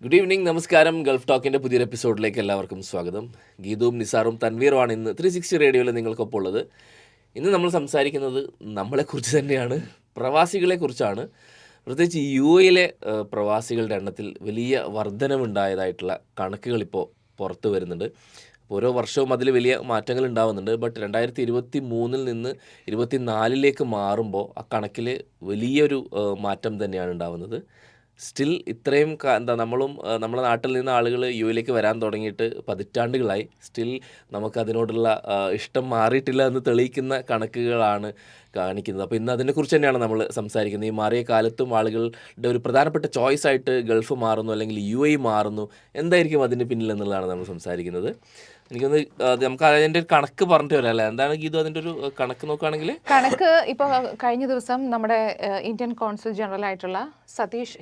Good evening, നമസ്കാരം. Gulf ടോക്കിൻ്റെ പുതിയൊരു എപ്പിസോഡിലേക്ക് എല്ലാവർക്കും സ്വാഗതം. ഗീതുവും നിസാറും തൻവീറുമാണ് ഇന്ന് 360 റേഡിയോയിൽ നിങ്ങൾക്കൊപ്പം ഉള്ളത്. ഇന്ന് നമ്മൾ സംസാരിക്കുന്നത് നമ്മളെക്കുറിച്ച് തന്നെയാണ്, പ്രവാസികളെക്കുറിച്ചാണ്. പ്രത്യേകിച്ച് UAE പ്രവാസികളുടെ എണ്ണത്തിൽ വലിയ വർധനവുണ്ടായതായിട്ടുള്ള കണക്കുകൾ ഇപ്പോൾ പുറത്തു വരുന്നുണ്ട്. ഓരോ വർഷവും അതിൽ വലിയ മാറ്റങ്ങൾ ഉണ്ടാവുന്നുണ്ട്. ബട്ട് 2023 നിന്ന് 24 മാറുമ്പോൾ ആ കണക്കിൽ വലിയൊരു മാറ്റം തന്നെയാണ് ഉണ്ടാവുന്നത്. സ്റ്റിൽ ഇത്രയും നമ്മുടെ നാട്ടിൽ നിന്ന് ആളുകൾ UAE വരാൻ തുടങ്ങിയിട്ട് പതിറ്റാണ്ടുകളായി. സ്റ്റിൽ നമുക്കതിനോടുള്ള ഇഷ്ടം മാറിയിട്ടില്ല എന്ന് തെളിയിക്കുന്ന കണക്കുകളാണ് കാണിക്കുന്നത്. അപ്പോൾ ഇന്ന് അതിനെക്കുറിച്ച് തന്നെയാണ് നമ്മൾ സംസാരിക്കുന്നത്. ഈ മാറിയ കാലത്തും ആളുകളുടെ ഒരു പ്രധാനപ്പെട്ട ചോയ്സ് ആയിട്ട് ഗൾഫ് മാറുന്നു, അല്ലെങ്കിൽ UAE മാറുന്നു. എന്തായിരിക്കും അതിന് പിന്നിൽ എന്നുള്ളതാണ് നമ്മൾ സംസാരിക്കുന്നത്. എനിക്കൊന്ന് നമുക്ക് അതിൻ്റെ ഒരു കണക്ക് പറഞ്ഞിട്ട് വരാം അല്ലേ? എന്താണ് ഗീതു അതിൻ്റെ ഒരു കണക്ക് നോക്കുകയാണെങ്കിൽ? കണക്ക് ഇപ്പോൾ കഴിഞ്ഞ ദിവസം നമ്മുടെ ഇന്ത്യൻ കോൺസുൽ ജനറൽ ആയിട്ടുള്ള സതീഷ്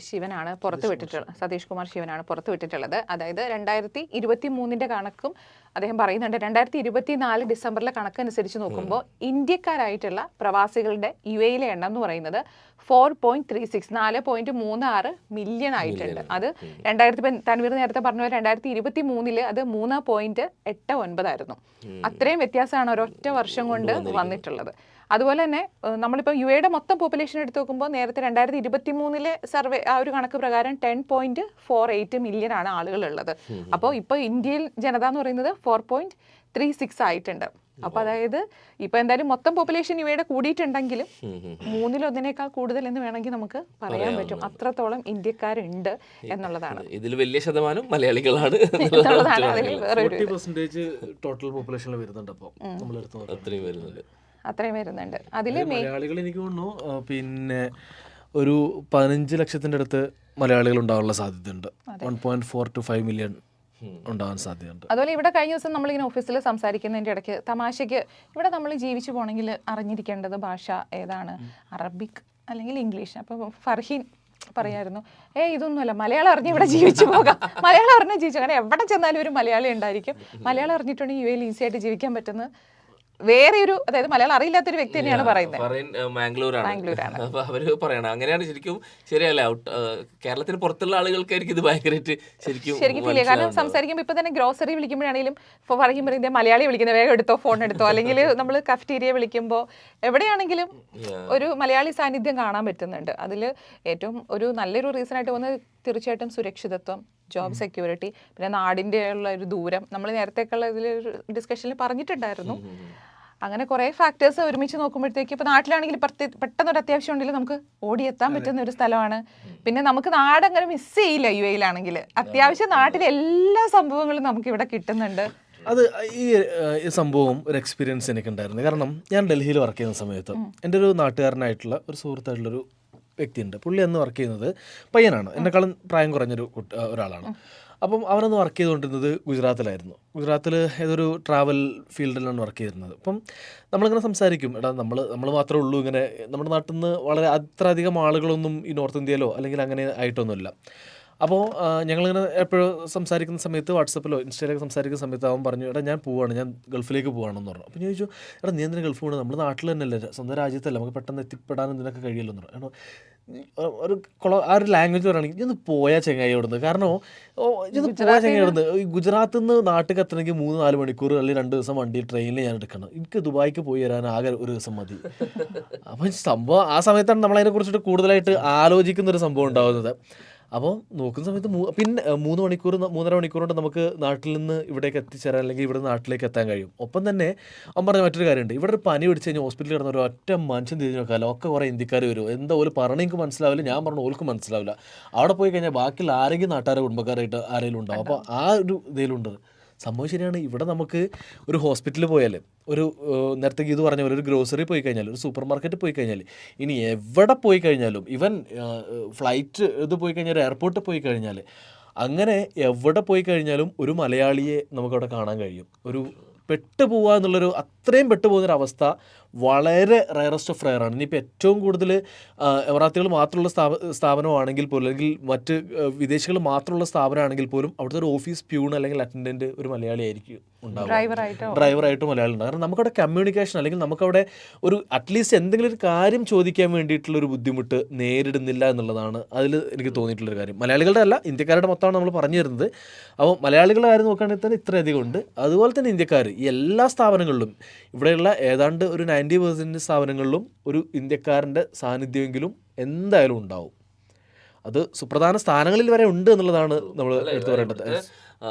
കുമാർ ശിവനാണ് പുറത്തുവിട്ടിട്ടുള്ളത്. അതായത് 2023 കണക്കും അദ്ദേഹം പറയുന്നുണ്ട്. 2024 ഡിസംബറിലെ കണക്കനുസരിച്ച് നോക്കുമ്പോൾ ഇന്ത്യക്കാരായിട്ടുള്ള പ്രവാസികളുടെ UAE എണ്ണം എന്ന് പറയുന്നത് 4.36 4.36 മില്യൺ ആയിട്ടുണ്ട്. അത് തൻവീർ നേരത്തെ പറഞ്ഞ പോലെ 2023 അത് 3.89 ആയിരുന്നു. അത്രയും വ്യത്യാസമാണ് ഒരൊറ്റ വർഷം കൊണ്ട് വന്നിട്ടുള്ളത്. അതുപോലെ തന്നെ നമ്മളിപ്പോൾ UAE മൊത്തം പോപ്പുലേഷൻ എടുത്ത് നോക്കുമ്പോൾ നേരത്തെ 2023 സർവേ ആ ഒരു കണക്ക് പ്രകാരം 10.48 മില്യൺ ആണ് ആളുകളുള്ളത്. അപ്പോൾ ഇപ്പോൾ ഇന്ത്യയിൽ ജനത എന്ന് പറയുന്നത് 4.36 ആയിട്ടുണ്ട്. അപ്പോൾ അതായത് ഇപ്പോൾ എന്തായാലും മൊത്തം പോപ്പുലേഷൻ UAE കൂടിയിട്ടുണ്ടെങ്കിലും 1/3 കൂടുതൽ എന്ന് വേണമെങ്കിൽ നമുക്ക് പറയാൻ പറ്റും. അത്രത്തോളം ഇന്ത്യക്കാരുണ്ട് എന്നുള്ളതാണ്. ഇതിൽ വലിയ ശതമാനം മലയാളികളാണ്. ടോട്ടൽ പോപ്പുലേഷനിൽ വരുന്നുണ്ട്. അപ്പോൾ നമ്മൾ അത്രയും വരുന്നുണ്ട്. അതിൽ മലയാളികൾ എനിക്ക് തോന്നുന്നു പിന്നെ ഒരു 15 ലക്ഷത്തിൻ്റെ അടുത്ത് മലയാളികൾ ഉണ്ടാവാനുള്ള സാധ്യതയുണ്ട്. 1.4 to 5 മില്യൺ ഉണ്ടാവാൻ സാധ്യതയുണ്ട്. അതുപോലെ ഇവിടെ കഴിഞ്ഞ ദിവസം നമ്മളിങ്ങനെ ഓഫീസിൽ സംസാരിക്കുന്നതിൻ്റെ ഇടയ്ക്ക് തമാശയ്ക്ക് ഇവിടെ നമ്മൾ ജീവിച്ചു പോകണമെങ്കിൽ അറിഞ്ഞിരിക്കേണ്ടത് ഭാഷ ഏതാണ്, അറബിക് അല്ലെങ്കിൽ ഇംഗ്ലീഷ്. അപ്പോൾ ഫർഹീൻ പറയായിരുന്നു, ഇതൊന്നുമല്ല, മലയാളം അറിഞ്ഞ് ഇവിടെ ജീവിച്ചു പോകാം, മലയാളം അറിഞ്ഞ് ജീവിച്ചു. കാരണം എവിടെ ചെന്നാലും ഒരു മലയാളി ഉണ്ടായിരിക്കും. മലയാളം അറിഞ്ഞിട്ടുണ്ടെങ്കിൽ UAE ഈസി ആയിട്ട് ജീവിക്കാൻ പറ്റുന്ന വേറെ ഒരു, അതായത് മലയാളം അറിയില്ലാത്തൊരു വ്യക്തി തന്നെയാണ് പറയുന്നത്. മാംഗ്ലൂരാണ്. അപ്പോൾ അവർ പറയണം അങ്ങനെയാണ്. ശരിക്കും ശരിയല്ല, കേരളത്തിന് പുറത്തുള്ള ആളുകൾക്കായിരിക്കും ഇത് ഭയങ്കരമായിട്ട് ശരിക്കും ഫീൽ ചെയ്യുക. കാരണം സംസാരിക്കുമ്പോൾ ഇപ്പൊ തന്നെ ഗ്രോസറി വിളിക്കുമ്പോഴാണെങ്കിലും പറയും പറയുന്നത് മലയാളി വിളിക്കുന്നത്, വേഗം എടുത്തോ, ഫോൺ എടുത്തോ. അല്ലെങ്കിൽ നമ്മൾ കഫ്റ്റീരിയ വിളിക്കുമ്പോൾ എവിടെയാണെങ്കിലും ഒരു മലയാളി സാന്നിധ്യം കാണാൻ പറ്റുന്നുണ്ട്. അതിൽ ഏറ്റവും ഒരു നല്ലൊരു റീസൺ ആയിട്ട് തോന്നുന്നത് തീർച്ചയായിട്ടും സുരക്ഷിതത്വം, ജോബ് സെക്യൂരിറ്റി, പിന്നെ നാടിൻ്റെ ഉള്ള ഒരു ദൂരം. നമ്മൾ നേരത്തേക്കുള്ള ഇതിൽ ഡിസ്കഷനിൽ പറഞ്ഞിട്ടുണ്ടായിരുന്നു. അങ്ങനെ കുറേ ഫാക്ടേഴ്സ് ഒരുമിച്ച് നോക്കുമ്പോഴത്തേക്ക് ഇപ്പോൾ നാട്ടിലാണെങ്കിൽ പെട്ടെന്നൊരു അത്യാവശ്യം ഉണ്ടെങ്കിൽ നമുക്ക് ഓടിയെത്താൻ പറ്റുന്ന ഒരു സ്ഥലമാണ്. പിന്നെ നമുക്ക് നാടങ്ങനെ മിസ് ചെയ്യില്ല. UAE അത്യാവശ്യം നാട്ടിലെ എല്ലാ സംഭവങ്ങളും നമുക്ക് ഇവിടെ കിട്ടുന്നുണ്ട്. അത് ഈ സംഭവം ഒരു എക്സ്പീരിയൻസ് എനിക്കുണ്ടായിരുന്നു. കാരണം ഞാൻ ഡൽഹിയിൽ വർക്ക് ചെയ്യുന്ന സമയത്ത് എൻ്റെ ഒരു നാട്ടുകാരനായിട്ടുള്ള ഒരു സുഹൃത്തായിട്ടുള്ളൊരു വ്യക്തിയുണ്ട്. പുള്ളി അന്ന് വർക്ക് ചെയ്യുന്നത് പയ്യനാണ്, എന്നെക്കാളും പ്രായം കുറഞ്ഞൊരു ഒരാളാണ്. അപ്പം അവനന്ന് വർക്ക് ചെയ്തുകൊണ്ടിരുന്നത് ഗുജറാത്തിലായിരുന്നു. ഗുജറാത്തിൽ ഏതൊരു ട്രാവൽ ഫീൽഡിലാണ് വർക്ക് ചെയ്തിരുന്നത്. അപ്പം നമ്മളിങ്ങനെ സംസാരിക്കും, നമ്മൾ മാത്രമേ ഉള്ളൂ ഇങ്ങനെ, നമ്മുടെ നാട്ടിൽ നിന്ന് വളരെ അത്ര അധികം ആളുകളൊന്നും ഈ നോർത്ത് ഇന്ത്യയിലോ അല്ലെങ്കിൽ അങ്ങനെ ആയിട്ടൊന്നുമില്ല. അപ്പോൾ ഞങ്ങളിങ്ങനെ എപ്പോഴും സംസാരിക്കുന്ന സമയത്ത് വാട്സപ്പിലോ ഇൻസ്റ്റയിലൊക്കെ സംസാരിക്കുന്ന സമയത്ത് അവൻ പറഞ്ഞു, ഞാൻ പോവുകയാണ്, ഞാൻ ഗൾഫിലേക്ക് പോവുകയാണെന്ന് പറഞ്ഞു. അപ്പോൾ ഞാൻ ചോദിച്ചു, നീ എന്തിനാ ഗൾഫ് പോകണം, നമ്മുടെ നാട്ടിൽ തന്നെയല്ലേ, സ്വന്തം രാജ്യത്തല്ല, നമുക്ക് പെട്ടെന്ന് എത്തിപ്പെടാനും ഇതിനൊക്കെ കഴിയില്ലെന്ന് പറഞ്ഞു. കാരണം ആ ഒരു ലാംഗ്വേജ് പറയുകയാണെങ്കിൽ ഇതൊന്ന് പോയാൽ ചെങ്ങായി ഇവിടുന്ന്. കാരണം ഇതൊന്ന് പോയാൽ ചെങ്ങായി ഇവിടുന്ന്. ഈ ഗുജറാത്തിൽ നിന്ന് നാട്ടിൽ എത്തണമെങ്കിൽ 3-4 മണിക്കൂർ അല്ലെങ്കിൽ 2 ദിവസം വണ്ടി ട്രെയിനിൽ ഞാൻ എടുക്കണം. എനിക്ക് ദുബായിക്ക് പോയി വരാൻ ആകെ ഒരു ദിവസം മതി. അപ്പം സംഭവം ആ സമയത്താണ് നമ്മളതിനെ കുറിച്ചിട്ട് കൂടുതലായിട്ട് ആലോചിക്കുന്നൊരു സംഭവം ഉണ്ടാകുന്നത്. അപ്പോൾ നോക്കുന്ന സമയത്ത് പിന്നെ 3-3.5 മണിക്കൂർ കൊണ്ട് നമുക്ക് നാട്ടിൽ നിന്ന് ഇവിടേക്ക് എത്തിച്ചേരാൻ അല്ലെങ്കിൽ ഇവിടെ നാട്ടിലേക്ക് എത്താൻ കഴിയും. ഒപ്പം തന്നെ അവൻ പറഞ്ഞ മറ്റൊരു കാര്യമുണ്ട്, ഇവിടെ ഒരു പനി പിടിച്ച് കഴിഞ്ഞാൽ ഹോസ്പിറ്റലിൽ കിടന്ന ഒരു ഒറ്റ മനുഷ്യൻ തിരിഞ്ഞു നോക്കാമല്ലോ, ഒക്കെ കുറേ ഇന്ത്യക്കാർ വരും. എന്താ ഓല് പറഞ്ഞ എനിക്ക് മനസ്സിലാവില്ല, ഞാൻ പറഞ്ഞ ഓൽക്കും മനസ്സിലാവില്ല. അവിടെ പോയി കഴിഞ്ഞാൽ ബാക്കിയുള്ള ആരെങ്കിലും നാട്ടുകാരെ കുടുംബക്കാരായിട്ട് ആരെങ്കിലും ഉണ്ടാവും. അപ്പോൾ ആ ഒരു ഇതിലുണ്ട് സംഭവം. ശരിയാണ്, ഇവിടെ നമുക്ക് ഒരു ഹോസ്പിറ്റലിൽ പോയാൽ, ഒരു നേരത്തെ ഇത് പറഞ്ഞ പോലെ ഒരു ഗ്രോസറി പോയി കഴിഞ്ഞാൽ, ഒരു സൂപ്പർ മാർക്കറ്റിൽ പോയി കഴിഞ്ഞാൽ, ഇനി എവിടെ പോയി കഴിഞ്ഞാലും, ഈവൻ ഫ്ലൈറ്റ് ഇത് പോയി കഴിഞ്ഞാൽ, ഒരു എയർപോർട്ടിൽ പോയി കഴിഞ്ഞാൽ, അങ്ങനെ എവിടെ പോയി കഴിഞ്ഞാലും ഒരു മലയാളിയെ നമുക്കവിടെ കാണാൻ കഴിയും. ഒരു പെട്ടുപോവുക എന്നുള്ളൊരു, അത്രയും പെട്ടുപോകുന്നൊരവസ്ഥ വളരെ റയറസ്റ്റ് ഓഫ് റയർ ആണ്. ഇനിയിപ്പോൾ ഏറ്റവും കൂടുതൽ എമറാത്തികൾ മാത്രമുള്ള സ്ഥാപനമാണെങ്കിൽ പോലും, അല്ലെങ്കിൽ മറ്റ് വിദേശികൾ മാത്രമുള്ള സ്ഥാപനമാണെങ്കിൽ പോലും അവിടുത്തെ ഒരു ഓഫീസ് പ്യൂൺ അല്ലെങ്കിൽ അറ്റൻഡൻറ്റ് ഒരു മലയാളി ആയിരിക്കും ഉണ്ടാവുക, ഡ്രൈവറായിട്ട് മലയാളി ഉണ്ടാകും. കാരണം നമുക്കവിടെ കമ്മ്യൂണിക്കേഷൻ അല്ലെങ്കിൽ നമുക്കവിടെ ഒരു അറ്റ്ലീസ്റ്റ് എന്തെങ്കിലും ഒരു കാര്യം ചോദിക്കാൻ വേണ്ടിയിട്ടുള്ളൊരു ബുദ്ധിമുട്ട് നേരിടുന്നില്ല എന്നുള്ളതാണ് അതിൽ എനിക്ക് തോന്നിയിട്ടുള്ളൊരു കാര്യം. മലയാളികളുടെ അല്ല, ഇന്ത്യക്കാരുടെ മൊത്തമാണ് നമ്മൾ പറഞ്ഞു തരുന്നത്. അപ്പോൾ മലയാളികളുടെ കാര്യം നോക്കുകയാണെങ്കിൽ തന്നെ ഇത്രയധികം ഉണ്ട്. അതുപോലെ തന്നെ ഇന്ത്യക്കാർ ഈ എല്ലാ സ്ഥാപനങ്ങളിലും, ഇവിടെയുള്ള ഏതാണ്ട് ഒരു 90% സ്ഥാപനങ്ങളിലും ഒരു ഇന്ത്യക്കാരൻ്റെ സാന്നിധ്യമെങ്കിലും എന്തായാലും ഉണ്ടാവും. അത് സുപ്രധാന സ്ഥാനങ്ങളിൽ വരെ ഉണ്ട് എന്നുള്ളതാണ് നമ്മൾ എടുത്തു പറയേണ്ടത്.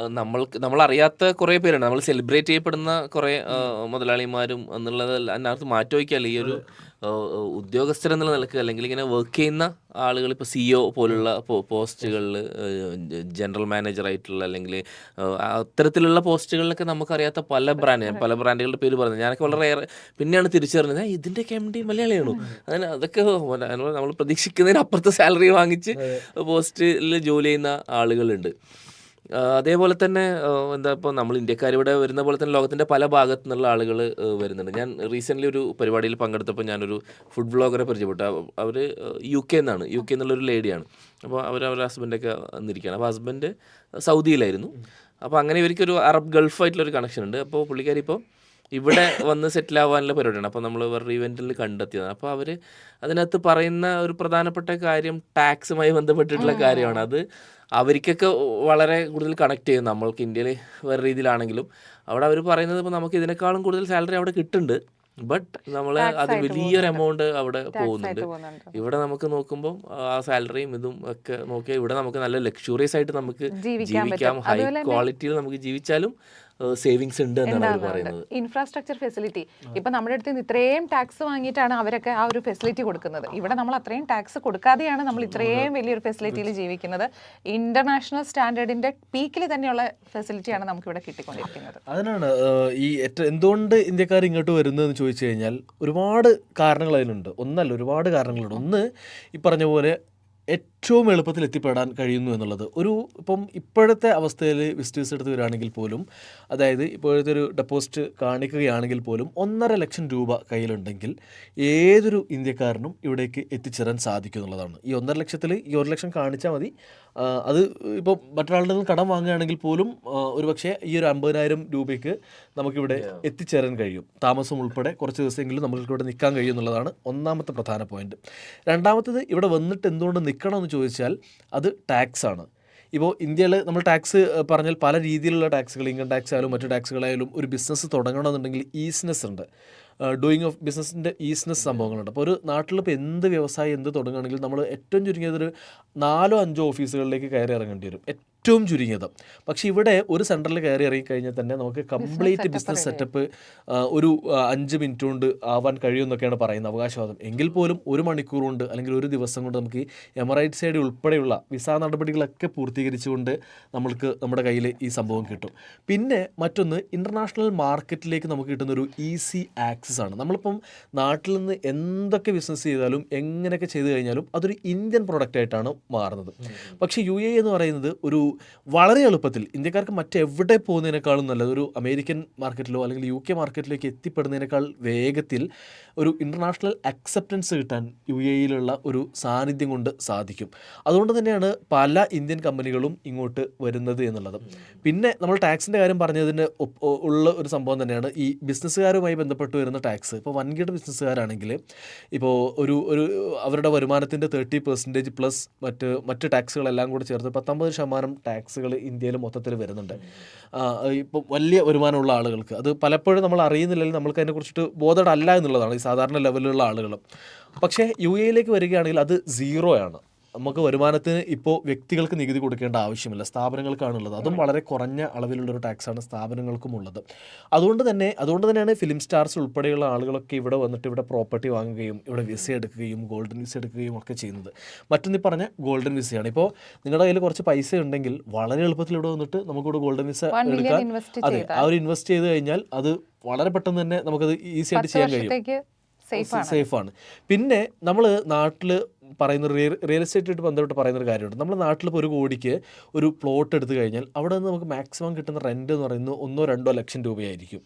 നമ്മളറിയാത്ത കുറേ പേരുണ്ട്, നമ്മൾ സെലിബ്രേറ്റ് ചെയ്യപ്പെടുന്ന കുറേ മുതലാളിമാരും എന്നുള്ളത് അതിനകത്ത് മാറ്റി വയ്ക്കാൽ ഈ ഒരു ഉദ്യോഗസ്ഥരെന്നുള്ള നിലക്ക് അല്ലെങ്കിൽ ഇങ്ങനെ വർക്ക് ചെയ്യുന്ന ആളുകൾ, ഇപ്പോൾ CEO പോലുള്ള പോസ്റ്റുകളിൽ, ജനറൽ മാനേജറായിട്ടുള്ള അല്ലെങ്കിൽ അത്തരത്തിലുള്ള പോസ്റ്റുകളിലൊക്കെ നമുക്കറിയാത്ത പല ബ്രാൻഡുകളുടെ പേര് പറഞ്ഞത് ഞാനൊക്കെ വളരെ ഏറെ പിന്നെയാണ് തിരിച്ചറിഞ്ഞത് ഇതിൻ്റെയൊക്കെ MD മലയാളിയാണോ. അതിന് അതൊക്കെ നമ്മൾ പ്രതീക്ഷിക്കുന്നതിനപ്പുറത്തെ സാലറി വാങ്ങിച്ച് പോസ്റ്റിൽ ജോലി ചെയ്യുന്ന ആളുകളുണ്ട്. അതേപോലെ തന്നെ ഇപ്പോൾ നമ്മൾ ഇന്ത്യക്കാരിവിടെ വരുന്ന പോലെ തന്നെ ലോകത്തിൻ്റെ പല ഭാഗത്തു നിന്നുള്ള ആളുകൾ വരുന്നുണ്ട്. ഞാൻ റീസെൻ്റ്ലി ഒരു പരിപാടിയിൽ പങ്കെടുത്തപ്പോൾ ഞാനൊരു ഫുഡ് വ്ളോഗറെ പരിചയപ്പെട്ടു. അവർ UK എന്നുള്ളൊരു ലേഡിയാണ്. അപ്പോൾ അവരുടെ ഹസ്ബൻഡൊക്കെ വന്നിരിക്കുകയാണ്. അപ്പോൾ ഹസ്ബൻഡ് സൗദിയിലായിരുന്നു. അപ്പോൾ അങ്ങനെ ഇവർക്കൊരു അറബ് ഗൾഫായിട്ടുള്ളൊരു കണക്ഷൻ ഉണ്ട്. അപ്പോൾ പുള്ളിക്കാരി ഇപ്പോൾ ഇവിടെ വന്ന് സെറ്റിൽ ആവാനുള്ള പരിപാടിയാണ്. അപ്പോൾ നമ്മൾ വേറൊരു ഇവൻറ്റിൽ കണ്ടെത്തിയതാണ്. അപ്പോൾ അവർ അതിനകത്ത് പറയുന്ന ഒരു പ്രധാനപ്പെട്ട കാര്യം ടാക്സുമായി ബന്ധപ്പെട്ടിട്ടുള്ള കാര്യമാണ്. അത് അവർക്കൊക്കെ വളരെ കൂടുതൽ കണക്ട് ചെയ്യും. നമ്മൾക്ക് ഇന്ത്യയിൽ വേറെ രീതിയിലാണെങ്കിലും അവിടെ അവർ പറയുന്നത് ഇപ്പോൾ നമുക്ക് ഇതിനേക്കാളും കൂടുതൽ സാലറി അവിടെ കിട്ടുന്നുണ്ട്, ബട്ട് നമ്മൾ അത് വലിയൊരു എമൗണ്ട് അവിടെ പോകുന്നുണ്ട്. ഇവിടെ നമുക്ക് നോക്കുമ്പോൾ ആ സാലറിയും ഇതും ഒക്കെ നോക്കിയാൽ ഇവിടെ നമുക്ക് നല്ല ലക്ഷറിയസ് ആയിട്ട് നമുക്ക് ജീവിക്കാം, ഹൈ ക്വാളിറ്റിയിൽ നമുക്ക് ജീവിച്ചാലും സേവിങ്സ് ഉണ്ട് എന്നാണ് അവർ പറയുന്നത്. ഇൻഫ്രാസ്ട്രക്ചർ ഫെസിലിറ്റി ഇപ്പൊ നമ്മുടെ അടുത്ത് നിന്ന് ഇത്രയും ടാക്സ് വാങ്ങിയിട്ടാണ് അവരൊക്കെ ആ ഒരു ഫെസിലിറ്റി കൊടുക്കുന്നത്. ഇവിടെ നമ്മൾ അത്രയും ടാക്സ് കൊടുക്കാതെയാണ് നമ്മൾ ഇത്രയും വലിയൊരു ഫെസിലിറ്റിയിൽ ജീവിക്കുന്നത്. ഇന്റർനാഷണൽ സ്റ്റാൻഡേർഡിന്റെ പീക്കിൽ തന്നെയുള്ള ഫെസിലിറ്റിയാണ് നമുക്ക് ഇവിടെ കിട്ടിക്കൊണ്ടിരിക്കുന്നത്. അതിനാണ് ഈ എന്തുകൊണ്ട് ഇന്ത്യക്കാർ ഇങ്ങോട്ട് വരുന്നതെന്ന് ചോദിച്ചു കഴിഞ്ഞാൽ ഒരുപാട് കാരണങ്ങൾ അതിനുണ്ട്. ഒന്നല്ല, ഒരുപാട് കാരണങ്ങളുണ്ട്. ഒന്ന്, ഈ പറഞ്ഞ പോലെ ഏറ്റവും എളുപ്പത്തിൽ എത്തിപ്പെടാൻ കഴിയുന്നു എന്നുള്ളത്. ഇപ്പം ഇപ്പോഴത്തെ അവസ്ഥയിൽ വിസിറ്റേഴ്സ് എടുത്ത് വരികയാണെങ്കിൽ പോലും, അതായത് ഇപ്പോഴത്തെ ഒരു ഡെപ്പോസിറ്റ് കാണിക്കുകയാണെങ്കിൽ പോലും 1.5 ലക്ഷം രൂപ കയ്യിലുണ്ടെങ്കിൽ ഏതൊരു ഇന്ത്യക്കാരനും ഇവിടേക്ക് എത്തിച്ചേരാൻ സാധിക്കും എന്നുള്ളതാണ്. ഈ 1.5 ലക്ഷത്തിൽ ഈ 1 ലക്ഷം കാണിച്ചാൽ മതി. അത് ഇപ്പോൾ മറ്റൊരാളുടെ നിന്ന് കടം വാങ്ങുകയാണെങ്കിൽ പോലും ഒരു പക്ഷേ ഈ ഒരു 50,000 രൂപയ്ക്ക് നമുക്കിവിടെ എത്തിച്ചേരാൻ കഴിയും. താമസം ഉൾപ്പെടെ കുറച്ച് ദിവസമെങ്കിലും നമുക്കിവിടെ നിൽക്കാൻ കഴിയും എന്നുള്ളതാണ് ഒന്നാമത്തെ പ്രധാന പോയിന്റ്. രണ്ടാമത്തേത്, ഇവിടെ വന്നിട്ട് എന്തുകൊണ്ട് നിൽക്കണമെന്ന് ചോദിച്ചാൽ അത് ടാക്സാണ്. ഇപ്പോൾ ഇന്ത്യയിൽ നമ്മൾ ടാക്സ് പറഞ്ഞാൽ പല രീതിയിലുള്ള ടാക്സുകൾ, ഇൻകം ടാക്സ് ആയാലും മറ്റു ടാക്സുകളായാലും ഒരു ബിസിനസ് തുടങ്ങണമെന്നുണ്ടെങ്കിൽ ഈസിനെസ് ഉണ്ട്. ഡൂയിങ് ഓഫ് ബിസിനസ്സിൻ്റെ ഈസിനെസ് സംഭവങ്ങളുണ്ട്. അപ്പോൾ ഒരു നാട്ടിലിപ്പോൾ എന്ത് വ്യവസായം എന്ത് തുടങ്ങുകയാണെങ്കിലും നമ്മൾ ഏറ്റവും ചുരുങ്ങിയതൊരു 4-5 ഓഫീസുകളിലേക്ക് കയറി ഇറങ്ങേണ്ടി വരും, ഏറ്റവും ചുരുങ്ങിയത്. പക്ഷേ ഇവിടെ ഒരു സെൻറ്ററിൽ കയറി ഇറങ്ങിക്കഴിഞ്ഞാൽ തന്നെ നമുക്ക് കംപ്ലീറ്റ് ബിസിനസ് സെറ്റപ്പ് ഒരു 5 മിനിറ്റ് കൊണ്ട് ആവാൻ കഴിയുമെന്നൊക്കെയാണ് പറയുന്നത് അവകാശവാദം. എങ്കിൽ പോലും 1 മണിക്കൂർ കൊണ്ട് അല്ലെങ്കിൽ ഒരു ദിവസം കൊണ്ട് നമുക്ക് എമിറേറ്റ്സ് ഐഡി ഉൾപ്പെടെയുള്ള വിസ നടപടികളൊക്കെ പൂർത്തീകരിച്ചുകൊണ്ട് നമ്മുടെ കയ്യിൽ ഈ സംഭവം കിട്ടും. പിന്നെ മറ്റൊന്ന്, ഇൻ്റർനാഷണൽ മാർക്കറ്റിലേക്ക് നമുക്ക് കിട്ടുന്നൊരു ഈസി ആക്സസ് ആണ്. നമ്മളിപ്പം നാട്ടിൽ നിന്ന് എന്തൊക്കെ ബിസിനസ് ചെയ്താലും എങ്ങനെയൊക്കെ ചെയ്തു കഴിഞ്ഞാലും അതൊരു ഇന്ത്യൻ പ്രൊഡക്റ്റ് ആയിട്ടാണ് മാറുന്നത്. പക്ഷേ UAE എന്ന് പറയുന്നത് ഒരു വളരെ എളുപ്പത്തിൽ ഇന്ത്യക്കാർക്ക് മറ്റെവിടെ പോകുന്നതിനേക്കാളും നല്ലത് ഒരു അമേരിക്കൻ മാർക്കറ്റിലോ അല്ലെങ്കിൽ UK മാർക്കറ്റിലേക്ക് എത്തിപ്പെടുന്നതിനേക്കാൾ വേഗത്തിൽ ഒരു ഇൻ്റർനാഷണൽ അക്സെപ്റ്റൻസ് കിട്ടാൻ UAEയിലുള്ള ഒരു സാന്നിധ്യം കൊണ്ട് സാധിക്കും. അതുകൊണ്ട് തന്നെയാണ് പല ഇന്ത്യൻ കമ്പനികളും ഇങ്ങോട്ട് വരുന്നത് എന്നുള്ളത്. പിന്നെ നമ്മൾ ടാക്സിൻ്റെ കാര്യം പറഞ്ഞതിന് ഉള്ള ഒരു സംഭവം തന്നെയാണ് ഈ ബിസിനസ്സുകാരുമായി ബന്ധപ്പെട്ട് വരുന്ന ടാക്സ്. ഇപ്പോൾ വൻകിട ബിസിനസ്സുകാരാണെങ്കിൽ ഇപ്പോൾ ഒരു അവരുടെ വരുമാനത്തിൻ്റെ 30% പ്ലസ് മറ്റ് ടാക്സുകളെല്ലാം കൂടെ ചേർത്ത് 19% ടാക്സുകൾ ഇന്ത്യയിൽ മൊത്തത്തിൽ വരുന്നുണ്ട്. ഇപ്പോൾ വലിയ വരുമാനമുള്ള ആളുകൾക്ക് അത് പലപ്പോഴും നമ്മൾ അറിയുന്നില്ലെങ്കിൽ നമ്മൾക്ക് അതിനെക്കുറിച്ചിട്ട് ബോധമല്ല എന്നുള്ളതാണ് ഈ സാധാരണ ലെവലിലുള്ള ആളുകൾ. പക്ഷേ UAEയിലേക്ക് വരികയാണെങ്കിൽ അത് 0 ആണ്. നമുക്ക് വരുമാനത്തിന് ഇപ്പോൾ വ്യക്തികൾക്ക് നികുതി കൊടുക്കേണ്ട ആവശ്യമില്ല, സ്ഥാപനങ്ങൾക്കാണുള്ളത്. അതും വളരെ കുറഞ്ഞ അളവിലുള്ളൊരു ടാക്സാണ് സ്ഥാപനങ്ങൾക്കും ഉള്ളത്. അതുകൊണ്ട് തന്നെയാണ് ഫിലിം സ്റ്റാർസ് ഉൾപ്പെടെയുള്ള ആളുകളൊക്കെ ഇവിടെ വന്നിട്ട് ഇവിടെ പ്രോപ്പർട്ടി വാങ്ങുകയും ഇവിടെ വിസ എടുക്കുകയും ഗോൾഡൻ വിസ എടുക്കുകയും ഒക്കെ ചെയ്യുന്നത്. മറ്റൊന്ന് പറഞ്ഞ ഗോൾഡൻ വിസയാണ്. ഇപ്പോൾ നിങ്ങളുടെ കയ്യിൽ കുറച്ച് പൈസ ഉണ്ടെങ്കിൽ വളരെ എളുപ്പത്തിൽ ഇവിടെ വന്നിട്ട് നമുക്കിവിടെ ഗോൾഡൻ വിസ എടുക്കാൻ, അതെ, ആ ഒരു ഇൻവെസ്റ്റ് ചെയ്ത് കഴിഞ്ഞാൽ അത് വളരെ പെട്ടെന്ന് തന്നെ നമുക്കത് ഈസി ആയിട്ട് ചെയ്യാൻ കഴിയും, സേഫാണ്. പിന്നെ നമ്മൾ നാട്ടിൽ പറയുന്ന റിയൽ എസ്റ്റേറ്റായിട്ട് ബന്ധപ്പെട്ട് പറയുന്നൊരു കാര്യമുണ്ട്. നമ്മുടെ നാട്ടിലിപ്പോൾ 1 കോടിക്ക് ഒരു പ്ലോട്ട് എടുത്തു കഴിഞ്ഞാൽ അവിടെ നിന്ന് നമുക്ക് മാക്സിമം കിട്ടുന്ന റെൻറ്റ് എന്ന് പറയുന്നത് 1-2 ലക്ഷം രൂപയായിരിക്കും.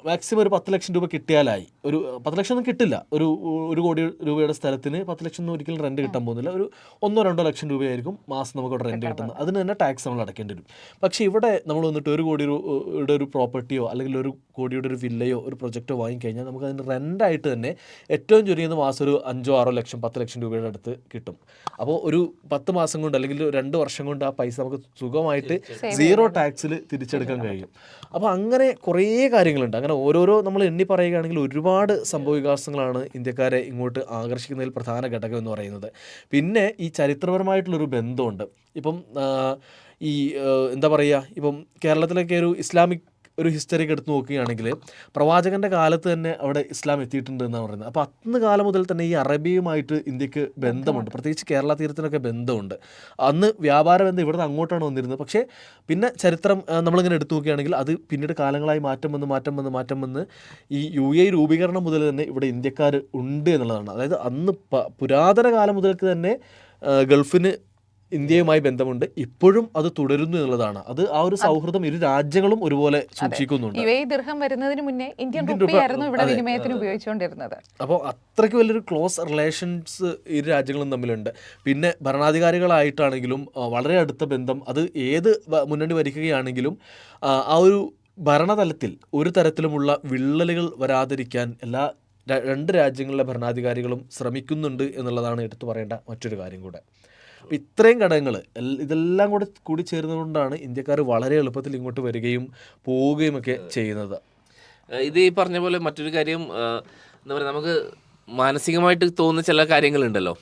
മാക്സിമം ഒരു 10 ലക്ഷം രൂപ കിട്ടിയാലായി. ഒരു 10 ലക്ഷം ഒന്നും കിട്ടില്ല. ഒരു 1 കോടി രൂപയുടെ സ്ഥലത്തിന് 10 ലക്ഷം ഒന്നും ഒരിക്കലും റെൻറ്റ് കിട്ടാൻ പോകുന്നില്ല. ഒരു 1-2 ലക്ഷം രൂപയായിരിക്കും മാസം നമുക്ക് അവിടെ റെൻറ്റ് കിട്ടുന്നത്. അതിന് തന്നെ ടാക്സ് നമ്മൾ അടയ്ക്കേണ്ടി വരും. പക്ഷേ ഇവിടെ നമ്മൾ വന്നിട്ട് 1 കോടി രൂപയുടെ ഒരു പ്രോപ്പർട്ടിയോ അല്ലെങ്കിൽ 1 കോടിയുടെ ഒരു വില്ലയോ ഒരു പ്രൊജക്റ്റോ വാങ്ങിക്കഴിഞ്ഞാൽ നമുക്ക് അതിന് റെൻ്റായിട്ട് തന്നെ ഏറ്റവും ചുരുങ്ങിയത് മാസം ഒരു 5-6 ലക്ഷം 10 ലക്ഷം രൂപയുടെ അടുത്ത് കിട്ടും. അപ്പോൾ ഒരു 10 മാസം കൊണ്ട് അല്ലെങ്കിൽ 2 വർഷം കൊണ്ട് ആ പൈസ നമുക്ക് സുഖമായിട്ട് 0 ടാക്സിൽ തിരിച്ചെടുക്കാൻ കഴിയും. അപ്പോൾ അങ്ങനെ കുറേ കാര്യങ്ങളുണ്ട്. അങ്ങനെ ഓരോരോ നമ്മൾ എണ്ണി പറയുകയാണെങ്കിൽ ഒരുപാട് സംഭവവികാസങ്ങളാണ് ഇന്ത്യക്കാരെ ഇങ്ങോട്ട് ആകർഷിക്കുന്നതിൽ പ്രധാന ഘടകം എന്ന് പറയുന്നത്. പിന്നെ ഈ ചരിത്രപരമായിട്ടുള്ളൊരു ബന്ധമുണ്ട്. ഇപ്പം ഈ എന്താ പറയുക, ഇപ്പം കേരളത്തിലൊക്കെ ഒരു ഇസ്ലാമിക് ഒരു ഹിസ്റ്ററിയൊക്കെ എടുത്ത് നോക്കുകയാണെങ്കിൽ പ്രവാചകൻ്റെ കാലത്ത് തന്നെ അവിടെ ഇസ്ലാം എത്തിയിട്ടുണ്ട് എന്നാണ് പറയുന്നത്. അപ്പോൾ അന്ന് കാലം മുതൽ തന്നെ ഈ അറബിയുമായിട്ട് ഇന്ത്യക്ക് ബന്ധമുണ്ട്. പ്രത്യേകിച്ച് കേരള തീരത്തിനൊക്കെ ബന്ധമുണ്ട്. അന്ന് വ്യാപാര ബന്ധം ഇവിടുന്ന് അങ്ങോട്ടാണ് വന്നിരുന്നത്. പക്ഷേ പിന്നെ ചരിത്രം നമ്മളിങ്ങനെ എടുത്തു നോക്കുകയാണെങ്കിൽ അത് പിന്നീട് കാലങ്ങളായി മാറ്റം വന്ന് ഈ UAE രൂപീകരണം മുതൽ തന്നെ ഇവിടെ ഇന്ത്യക്കാർ ഉണ്ട് എന്നുള്ളതാണ്. അതായത് അന്ന് പുരാതന കാലം മുതൽക്ക് തന്നെ ഗൾഫിന് ഇന്ത്യയുമായി ബന്ധമുണ്ട്. ഇപ്പോഴും അത് തുടരുന്നു എന്നുള്ളതാണ്. അത് ആ ഒരു സൗഹൃദം ഇരു രാജ്യങ്ങളും ഒരുപോലെ സൂക്ഷിക്കുന്നുണ്ട്. UAE ദിർഹം വരുന്നതിന് മുന്നേ ഇന്ത്യൻ റുപ്പിയായിരുന്നു ഇവിടെ വിനിമയത്തിന് ഉപയോഗിച്ചുകൊണ്ടിരുന്നത്. അപ്പോൾ അത്രയ്ക്ക് വലിയൊരു ക്ലോസ് റിലേഷൻസ് ഇരു രാജ്യങ്ങളും തമ്മിലുണ്ട്. പിന്നെ ഭരണാധികാരികളായിട്ടാണെങ്കിലും വളരെ അടുത്ത ബന്ധം. അത് ഏത് മുന്നണി ഭരിക്കുകയാണെങ്കിലും ആ ഒരു ഭരണതലത്തിൽ ഒരു തരത്തിലുമുള്ള വിള്ളലുകൾ വരാതിരിക്കാൻ രണ്ട് രാജ്യങ്ങളിലെ ഭരണാധികാരികളും ശ്രമിക്കുന്നുണ്ട് എന്നുള്ളതാണ് എടുത്തു പറയേണ്ട മറ്റൊരു കാര്യം കൂടെ. അപ്പോൾ ഇത്രയും ഘടകങ്ങൾ ഇതെല്ലാം കൂടി ചേർന്നുകൊണ്ടാണ് ഇന്ത്യക്കാർ വളരെ എളുപ്പത്തിൽ ഇങ്ങോട്ട് വരികയും പോവുകയും ഒക്കെ ചെയ്യുന്നത്. ഇത് ഈ പറഞ്ഞ പോലെ മറ്റൊരു കാര്യം എന്താ പറയുക, നമുക്ക് മാനസികമായിട്ട് തോന്നുന്ന ചില കാര്യങ്ങളുണ്ടല്ലോ.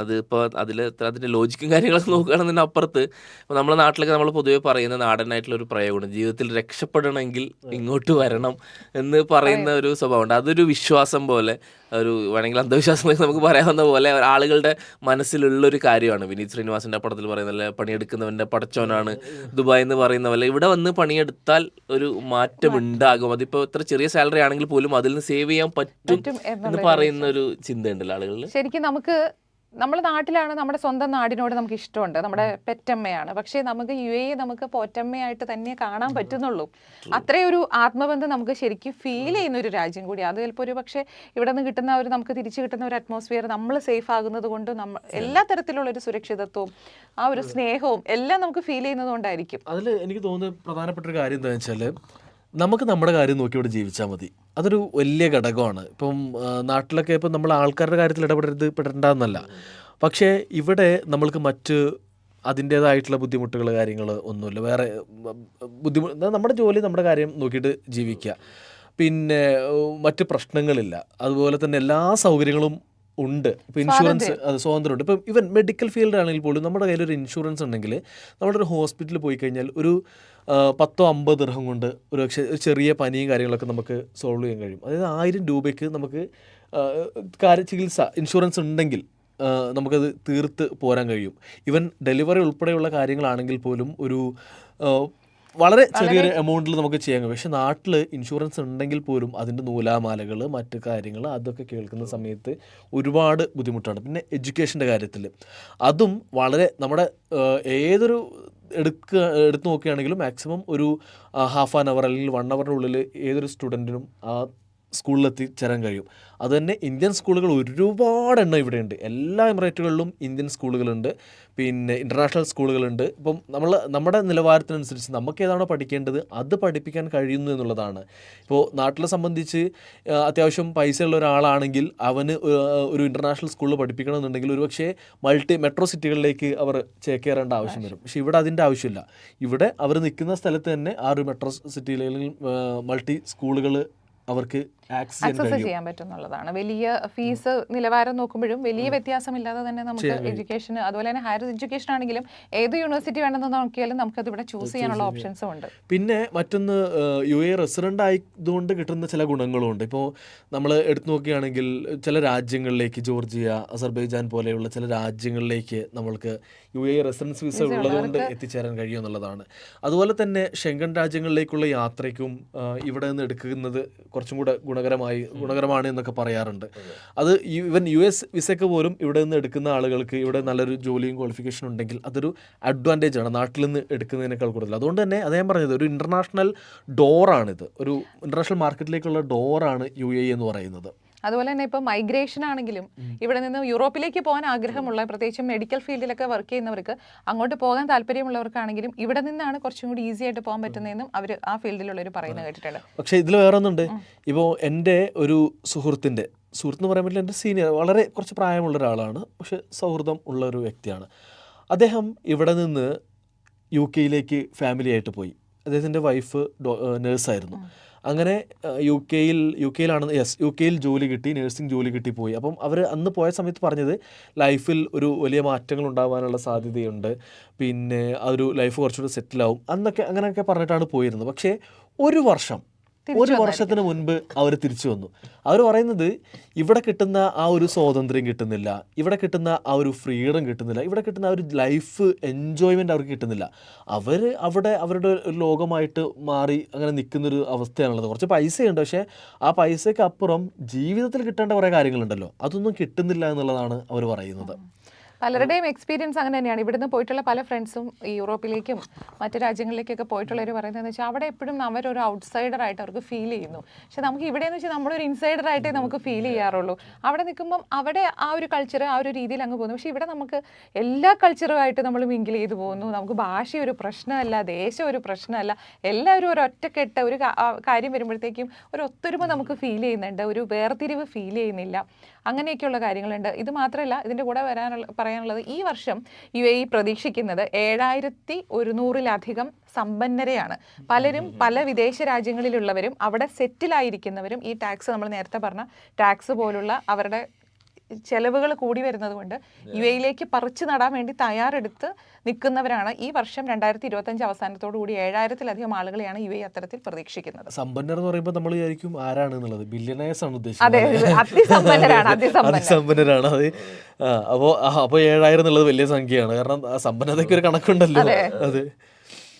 അതിപ്പോൾ അതിൻ്റെ ലോജിക്കും കാര്യങ്ങളൊക്കെ നോക്കുകയാണെന്നതിന് അപ്പുറത്ത് ഇപ്പോൾ നമ്മുടെ നാട്ടിലൊക്കെ നമ്മൾ പൊതുവെ പറയുന്ന നാടനായിട്ടുള്ളൊരു പ്രയോഗമാണ്, ജീവിതത്തിൽ രക്ഷപ്പെടണമെങ്കിൽ ഇങ്ങോട്ട് വരണം എന്ന് പറയുന്ന ഒരു സ്വഭാവമുണ്ട്. അതൊരു വിശ്വാസം പോലെ, ഒരു വേണമെങ്കിൽ അന്ധവിശ്വാസം നമുക്ക് പറയാവുന്ന പോലെ ആളുകളുടെ മനസ്സിലുള്ളൊരു കാര്യമാണ്. വിനീത് ശ്രീനിവാസൻ്റെ പടത്തിൽ പറയുന്ന പണിയെടുക്കുന്നവൻ്റെ പടച്ചോനാണ് ദുബായ് എന്ന് പറയുന്ന പോലെ ഇവിടെ വന്ന് പണിയെടുത്താൽ ഒരു മാറ്റം ഉണ്ടാകും. അതിപ്പോൾ എത്ര ചെറിയ സാലറി ആണെങ്കിൽ പോലും അതിൽ നിന്ന് സേവ് ചെയ്യാൻ പറ്റും എന്ന് പറയുന്ന ഒരു ചിന്തയുണ്ടല്ലോ ആളുകളിൽ. ശരിക്കും നമ്മുടെ നാട്ടിലാണ്, നമ്മുടെ സ്വന്തം നാടിനോട് നമുക്ക് ഇഷ്ടമുണ്ട്, നമ്മുടെ പെറ്റമ്മയാണ്. പക്ഷേ നമുക്ക് UAE നമുക്ക് പോറ്റമ്മയായിട്ട് തന്നെ കാണാൻ പറ്റുന്നുള്ളൂ. അത്രയും ഒരു ആത്മബന്ധം നമുക്ക് ശരിക്കും ഫീൽ ചെയ്യുന്ന ഒരു രാജ്യം കൂടി. അത് ചിലപ്പോൾ ഒരു പക്ഷേ ഇവിടെ നിന്ന് കിട്ടുന്ന ഒരു നമുക്ക് തിരിച്ചു കിട്ടുന്ന ഒരു അറ്റ്മോസ്ഫിയർ, നമ്മൾ സേഫ് ആകുന്നത് കൊണ്ട് എല്ലാ തരത്തിലുള്ള ഒരു സുരക്ഷിതത്വവും ആ ഒരു സ്നേഹവും എല്ലാം നമുക്ക് ഫീൽ ചെയ്യുന്നത് കൊണ്ടായിരിക്കും. അതിൽ എനിക്ക് തോന്നുന്ന പ്രധാനപ്പെട്ട ഒരു കാര്യം എന്താണെന്ന് വെച്ചാൽ നമുക്ക് നമ്മുടെ കാര്യം നോക്കി ഇവിടെ ജീവിച്ചാൽ മതി. അതൊരു വലിയ ഘടകമാണ്. ഇപ്പം നാട്ടിലൊക്കെ ഇപ്പം നമ്മൾ ആൾക്കാരുടെ കാര്യത്തിൽ ഇടപെടേണ്ടെന്നല്ല, പക്ഷേ ഇവിടെ നമ്മൾക്ക് മറ്റ് അതിൻ്റേതായിട്ടുള്ള ബുദ്ധിമുട്ടുകൾ കാര്യങ്ങൾ ഒന്നുമില്ല. വേറെ നമ്മുടെ ജോലി നമ്മുടെ കാര്യം നോക്കിയിട്ട് ജീവിക്കുക. പിന്നെ മറ്റ് പ്രശ്നങ്ങളില്ല. അതുപോലെ തന്നെ എല്ലാ സൗകര്യങ്ങളും ഉണ്ട്. ഇപ്പോൾ ഇൻഷുറൻസ്, അത് സ്വാതന്ത്ര്യമുണ്ട്. ഇപ്പം ഈവൻ മെഡിക്കൽ ഫീൽഡ് ആണെങ്കിൽ പോലും നമ്മുടെ കയ്യിലൊരു ഇൻഷുറൻസ് ഉണ്ടെങ്കിൽ നമ്മുടെ ഒരു ഹോസ്പിറ്റലിൽ പോയി കഴിഞ്ഞാൽ ഒരു 10-50 ദിർഹം കൊണ്ട് ഒരു ചെറിയ പനിയും കാര്യങ്ങളൊക്കെ നമുക്ക് സോൾവ് ചെയ്യാൻ കഴിയും. അതായത് 1000 രൂപയ്ക്ക് നമുക്ക് ചികിത്സ ഇൻഷുറൻസ് ഉണ്ടെങ്കിൽ നമുക്കത് തീർത്ത് പോരാൻ കഴിയും. ഈവൻ ഡെലിവറി ഉൾപ്പെടെയുള്ള കാര്യങ്ങളാണെങ്കിൽ പോലും ഒരു വളരെ ചെറിയൊരു എമൗണ്ടിൽ നമുക്ക് ചെയ്യാൻ കഴിയും. പക്ഷേ നാട്ടിൽ ഇൻഷുറൻസ് ഉണ്ടെങ്കിൽ പോലും അതിൻ്റെ നൂലാമാലകൾ മറ്റ് കാര്യങ്ങൾ അതൊക്കെ കേൾക്കുന്ന സമയത്ത് ഒരുപാട് ബുദ്ധിമുട്ടാണ്. പിന്നെ എഡ്യൂക്കേഷൻ്റെ കാര്യത്തിൽ അതും വളരെ നമ്മുടെ ഏതൊരു എടുത്ത് നോക്കുകയാണെങ്കിലും മാക്സിമം ഒരു ഹാഫ് ആൻ അവർ അല്ലെങ്കിൽ 1 അവറിനുള്ളിൽ ഏതൊരു സ്റ്റുഡൻറ്റിനും ആ സ്കൂളിലെത്തിച്ചേരാൻ കഴിയും. അതുതന്നെ ഇന്ത്യൻ സ്കൂളുകൾ ഒരുപാട് എണ്ണം ഇവിടെയുണ്ട്. എല്ലാ എമിറേറ്റുകളിലും ഇന്ത്യൻ സ്കൂളുകളുണ്ട്, പിന്നെ ഇൻ്റർനാഷണൽ സ്കൂളുകളുണ്ട്. ഇപ്പം നമ്മുടെ നിലവാരത്തിനനുസരിച്ച് നമുക്ക് ഏതാണോ പഠിക്കേണ്ടത് അത് പഠിപ്പിക്കാൻ കഴിയുന്നു എന്നുള്ളതാണ്. ഇപ്പോൾ നാട്ടിലെ സംബന്ധിച്ച് അത്യാവശ്യം പൈസയുള്ള ഒരാളാണെങ്കിൽ അവന് ഒരു ഇൻ്റർനാഷണൽ സ്കൂളിൽ പഠിപ്പിക്കണമെന്നുണ്ടെങ്കിൽ ഒരുപക്ഷെ മെട്രോ സിറ്റികളിലേക്ക് അവർ ചേക്കേറേണ്ട ആവശ്യം വരും. പക്ഷേ ഇവിടെ അതിൻ്റെ ആവശ്യമില്ല. ഇവിടെ അവർ നിൽക്കുന്ന സ്ഥലത്ത് തന്നെ ആ ഒരു മെട്രോ സിറ്റിയിൽ അല്ലെങ്കിൽ മൾട്ടി സ്കൂളുകൾ അവർക്ക് ആക്സസ് ചെയ്യാൻ പറ്റുന്നുള്ളതാണ്. വലിയ ഫീസ് നിലവാരം നോക്കുമ്പോഴും വലിയ വ്യത്യാസമില്ലാതെ തന്നെ നമുക്ക് എഡ്യൂക്കേഷൻ, അതുപോലെ തന്നെ ഹയർ എഡ്യൂക്കേഷൻ ആണെങ്കിലും ഏത് യൂണിവേഴ്സിറ്റി വേണമെന്ന് നോക്കിയാലും നമുക്കത് ഇവിടെ ചൂസ് ചെയ്യാനുള്ള ഓപ്ഷൻസും ഉണ്ട്. പിന്നെ മറ്റൊന്ന് UAE റെസിഡൻ്റ് ആയതുകൊണ്ട് കിട്ടുന്ന ചില ഗുണങ്ങളുമുണ്ട്. ഇപ്പോൾ നമ്മൾ എടുത്തു നോക്കുകയാണെങ്കിൽ ചില രാജ്യങ്ങളിലേക്ക്, ജോർജിയ, അസർബൈജാൻ പോലെയുള്ള ചില രാജ്യങ്ങളിലേക്ക് നമ്മൾക്ക് UAE റെസിഡൻസ് വിസ ഉള്ളതുകൊണ്ട് എത്തിച്ചേരാൻ കഴിയുമെന്നുള്ളതാണ്. അതുപോലെ തന്നെ ഷെങ്കൻ രാജ്യങ്ങളിലേക്കുള്ള യാത്രയ്ക്കും ഇവിടെ നിന്ന് എടുക്കുന്നത് കുറച്ചും കൂടെ ഗുണകരമാണ് എന്നൊക്കെ പറയാറുണ്ട്. അത് ഈവൻ US വിസയ്ക്ക് പോലും ഇവിടെ നിന്ന് എടുക്കുന്ന ആളുകൾക്ക് ഇവിടെ നല്ലൊരു ജോലിയും ക്വാളിഫിക്കേഷൻ ഉണ്ടെങ്കിൽ അതൊരു അഡ്വാൻറ്റേജ് ആണ് നാട്ടിൽ നിന്ന് എടുക്കുന്നതിനേക്കാൾ കൂടുതൽ. അതുകൊണ്ട് തന്നെ അദ്ദേഹം പറഞ്ഞത് ഒരു ഇൻ്റർനാഷണൽ ഡോറാണിത്, ഒരു ഇൻ്റർനാഷണൽ മാർക്കറ്റിലേക്കുള്ള ഡോറാണ് UAE എന്ന് പറയുന്നത്. അതുപോലെ തന്നെ ഇപ്പോൾ മൈഗ്രേഷൻ ആണെങ്കിലും ഇവിടെ നിന്ന് യൂറോപ്പിലേക്ക് പോകാൻ ആഗ്രഹമുള്ള, പ്രത്യേകിച്ചും മെഡിക്കൽ ഫീൽഡിലൊക്കെ വർക്ക് ചെയ്യുന്നവർക്ക്, അങ്ങോട്ട് പോകാൻ താല്പര്യമുള്ളവർക്കാണെങ്കിലും ഇവിടെ നിന്നാണ് കുറച്ചും കൂടി ഈസി ആയിട്ട് പോകാൻ പറ്റുന്നതെന്നും അവർ ആ ഫീൽഡിലുള്ളവർ പറയുന്നത് കേട്ടിട്ടുണ്ട്. പക്ഷേ ഇതിൽ വേറെ ഒന്നുണ്ട്. ഇപ്പോൾ എൻ്റെ ഒരു സുഹൃത്തെന്ന് പറയാൻ പറ്റില്ല, എൻ്റെ സീനിയർ, വളരെ കുറച്ച് പ്രായമുള്ള ഒരാളാണ്, പക്ഷെ സൗഹൃദം ഉള്ള ഒരു വ്യക്തിയാണ്. അദ്ദേഹം ഇവിടെ നിന്ന് UK ഫാമിലി ആയിട്ട് പോയി. അദ്ദേഹത്തിൻ്റെ വൈഫ് നേഴ്സായിരുന്നു. അങ്ങനെ യു കെയിൽ ജോലി കിട്ടി, നഴ്സിംഗ് ജോലി കിട്ടി പോയി. അപ്പം അവർ അന്ന് പോയ സമയത്ത് പറഞ്ഞത് ലൈഫിൽ ഒരു വലിയ മാറ്റങ്ങൾ ഉണ്ടാകാനുള്ള സാധ്യതയുണ്ട്, പിന്നെ ആ ഒരു ലൈഫ് കുറച്ചുകൂടി സെറ്റിലാവും അങ്ങനെയൊക്കെ പറഞ്ഞിട്ടാണ് പോയിരുന്നത്. പക്ഷേ ഒരു വർഷത്തിന് മുൻപ് അവർ തിരിച്ചു വന്നു. അവർ പറയുന്നത് ഇവിടെ കിട്ടുന്ന ആ ഒരു സ്വാതന്ത്ര്യം കിട്ടുന്നില്ല, ഇവിടെ കിട്ടുന്ന ആ ഒരു ഫ്രീഡം കിട്ടുന്നില്ല, ഇവിടെ കിട്ടുന്ന ആ ഒരു ലൈഫ് എൻജോയ്മെൻറ്റ് അവർക്ക് കിട്ടുന്നില്ല. അവർ അവിടെ അവരുടെ ഒരു ലോകമായിട്ട് മാറി അങ്ങനെ നിൽക്കുന്നൊരു അവസ്ഥയാണുള്ളത്. കുറച്ച് പൈസയുണ്ട്, പക്ഷേ ആ പൈസയ്ക്ക് അപ്പുറം ജീവിതത്തിൽ കിട്ടേണ്ട കുറേ കാര്യങ്ങളുണ്ടല്ലോ, അതൊന്നും കിട്ടുന്നില്ല എന്നുള്ളതാണ് അവർ പറയുന്നത്. പലരുടെയും എക്സ്പീരിയൻസ് അങ്ങനെ തന്നെയാണ്. ഇവിടുന്ന് പോയിട്ടുള്ള പല ഫ്രണ്ട്സും ഈ യൂറോപ്പിലേക്കും മറ്റു രാജ്യങ്ങളിലേക്കൊക്കെ പോയിട്ടുള്ളവർ പറയുന്നതെന്ന് വെച്ചാൽ അവിടെ എപ്പോഴും അവരൊരു ഔട്ട്സൈഡറായിട്ട് അവർക്ക് ഫീൽ ചെയ്യുന്നു. പക്ഷെ നമുക്ക് ഇവിടെയെന്ന് വെച്ചാൽ നമ്മളൊരു ഇൻസൈഡറായിട്ടേ നമുക്ക് ഫീൽ ചെയ്യാറുള്ളൂ. അവിടെ നിൽക്കുമ്പം അവിടെ ആ ഒരു കൾച്ചർ ആ ഒരു രീതിയിൽ അങ്ങ് പോകുന്നു. പക്ഷേ ഇവിടെ നമുക്ക് എല്ലാ കൾച്ചറുമായിട്ട് നമ്മൾ മിങ്കിൾ ചെയ്ത് പോകുന്നു. നമുക്ക് ഭാഷ ഒരു പ്രശ്നമല്ല, ദേശം ഒരു പ്രശ്നമല്ല, എല്ലാവരും ഒരു ഒറ്റക്കെട്ട് ഒരു കാര്യം വരുമ്പോഴത്തേക്കും ഒരു ഒത്തൊരുമ നമുക്ക് ഫീൽ ചെയ്യുന്നുണ്ട്, ഒരു വേർതിരിവ് ഫീൽ ചെയ്യുന്നില്ല. അങ്ങനെയൊക്കെയുള്ള കാര്യങ്ങളുണ്ട്. ഇത് മാത്രമല്ല, ഇതിൻ്റെ കൂടെ പറയാനുള്ളത് ഈ വർഷം UAE പ്രതീക്ഷിക്കുന്നത് 7100-ലധികം സമ്പന്നരെയാണ്. പലരും പല വിദേശ രാജ്യങ്ങളിലുള്ളവരും അവിടെ സെറ്റിലായിരിക്കുന്നവരും ഈ ടാക്സ്, നമ്മൾ നേരത്തെ പറഞ്ഞ ടാക്സ് പോലുള്ള അവരുടെ ചെലവുകൾ കൂടി വരുന്നത് കൊണ്ട് UAE പറിച്ചു നടാൻ വേണ്ടി തയ്യാറെടുത്ത് നിൽക്കുന്നവരാണ്. ഈ വർഷം 2025 അവസാനത്തോടു കൂടി 7000-ലധികം ആളുകളെയാണ് UAE അത്തരത്തിൽ പ്രതീക്ഷിക്കുന്നത്. സമ്പന്നർ എന്ന് പറയുമ്പോൾ നമ്മൾ വിചാരിക്കും ആരാണ് എന്നുള്ളത്, ബില്യണേഴ്സ് ആണ് അതെ, അതിസമ്പന്നരാണ്. അത് അപ്പോൾ 7000 എന്നുള്ളത് വലിയ സംഖ്യയാണ്. കാരണം സമ്പന്നതയ്ക്ക് ഒരു കണക്കുണ്ടല്ലോ. അതെ,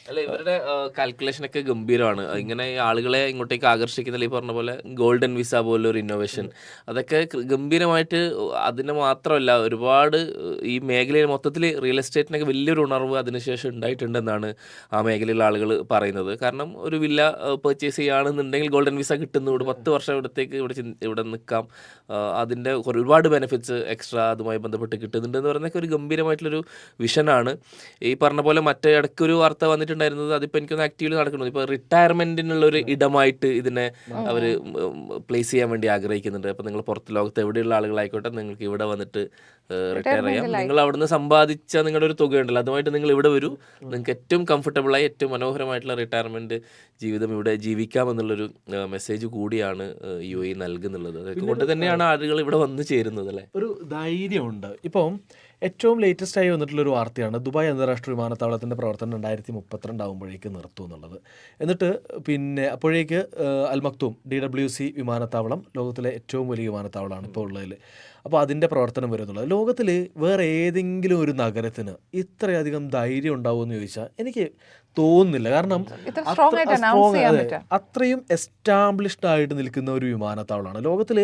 അല്ല, ഇവരുടെ കാൽക്കുലേഷനൊക്കെ ഗംഭീരമാണ്. ഇങ്ങനെ ആളുകളെ ഇങ്ങോട്ടേക്ക് ആകർഷിക്കുന്നില്ല. ഈ പറഞ്ഞ പോലെ ഗോൾഡൻ വിസ പോലൊരു ഇന്നോവേഷൻ, അതൊക്കെ ഗംഭീരമായിട്ട്. അതിന് മാത്രമല്ല, ഒരുപാട് ഈ മേഖലയിൽ മൊത്തത്തിൽ റിയൽ എസ്റ്റേറ്റിനൊക്കെ വലിയൊരു ഉണർവ് അതിനുശേഷം ഉണ്ടായിട്ടുണ്ടെന്നാണ് ആ മേഖലയിലുള്ള ആളുകൾ പറയുന്നത്. കാരണം ഒരു വില്ല പർച്ചേസ് ചെയ്യുകയാണെന്നുണ്ടെങ്കിൽ ഗോൾഡൻ വിസ കിട്ടുന്നതോട് 10 വർഷം ഇവിടത്തേക്ക് ഇവിടെ നിൽക്കാം. അതിൻ്റെ ഒരുപാട് ബെനിഫിറ്റ്സ് എക്സ്ട്രാ അതുമായി ബന്ധപ്പെട്ട് കിട്ടുന്നുണ്ടെന്ന് പറയുന്നതൊക്കെ ഒരു ഗംഭീരമായിട്ടുള്ളൊരു വിഷനാണ്. ഈ പറഞ്ഞ പോലെ മറ്റേ ഇടയ്ക്കൊരു വാർത്ത വന്നിട്ടുണ്ടായിരുന്നത്, അതിപ്പോൾ എനിക്കൊന്ന് ആക്റ്റീവ്ലി നടക്കുന്നത്, ഇപ്പോൾ റിട്ടയർമെൻറ്റിനുള്ളൊരു ഇടമായിട്ട് ഇതിനെ അവർ പ്ലേസ് ചെയ്യാൻ വേണ്ടി ആഗ്രഹിക്കുന്നുണ്ട്. അപ്പോൾ നിങ്ങൾ പുറത്ത് ലോകത്ത് എവിടെയുള്ള ആളുകളായിക്കോട്ടെ, നിങ്ങൾക്ക് ഇവിടെ വന്നിട്ട് റിട്ടയർ ചെയ്യാം. നിങ്ങൾ അവിടുന്ന് സമ്പാദിച്ച നിങ്ങളുടെ ഒരു തുകയുണ്ടല്ലോ, അതുമായിട്ട് നിങ്ങൾ ഇവിടെ വരൂ, നിങ്ങൾക്ക് ഏറ്റവും കംഫർട്ടബിളായി ഏറ്റവും മനോഹരമായിട്ടുള്ള റിട്ടയർമെൻറ്റ് ജീവിതം ഇവിടെ ജീവിക്കാമെന്നുള്ളൊരു മെസ്സേജ് കൂടിയാണ് UAE നൽകുന്നുള്ളത്. അതുകൊണ്ട് തന്നെയാണ് ആളുകൾ ഇവിടെ വന്ന് ചേരുന്നത്. അല്ലേ, ഒരു ധൈര്യമുണ്ട്. ഇപ്പം ഏറ്റവും ലേറ്റസ്റ്റ് ആയി വന്നിട്ടുള്ളൊരു വാർത്തയാണ് ദുബായ് അന്താരാഷ്ട്ര വിമാനത്താവളത്തിൻ്റെ പ്രവർത്തനം 2032 ആകുമ്പോഴേക്ക് നിർത്തും എന്നുള്ളത്. എന്നിട്ട് പിന്നെ അപ്പോഴേക്ക് അൽ മക്തൂം DWC വിമാനത്താവളം ലോകത്തിലെ ഏറ്റവും വലിയ വിമാനത്താവളമാണ് ഇപ്പോൾ ഉള്ളതിൽ. അപ്പോൾ അതിൻ്റെ പ്രവർത്തനം വരുന്നുള്ളത്. ലോകത്തിൽ വേറെ ഏതെങ്കിലും ഒരു നഗരത്തിന് ഇത്രയധികം ധൈര്യം ഉണ്ടാവുമെന്ന് ചോദിച്ചാൽ എനിക്ക് തോന്നുന്നില്ല. കാരണം അത്രയും എസ്റ്റാബ്ലിഷ്ഡ് ആയിട്ട് നിൽക്കുന്ന ഒരു വിമാനത്താവളമാണ്. ലോകത്തിൽ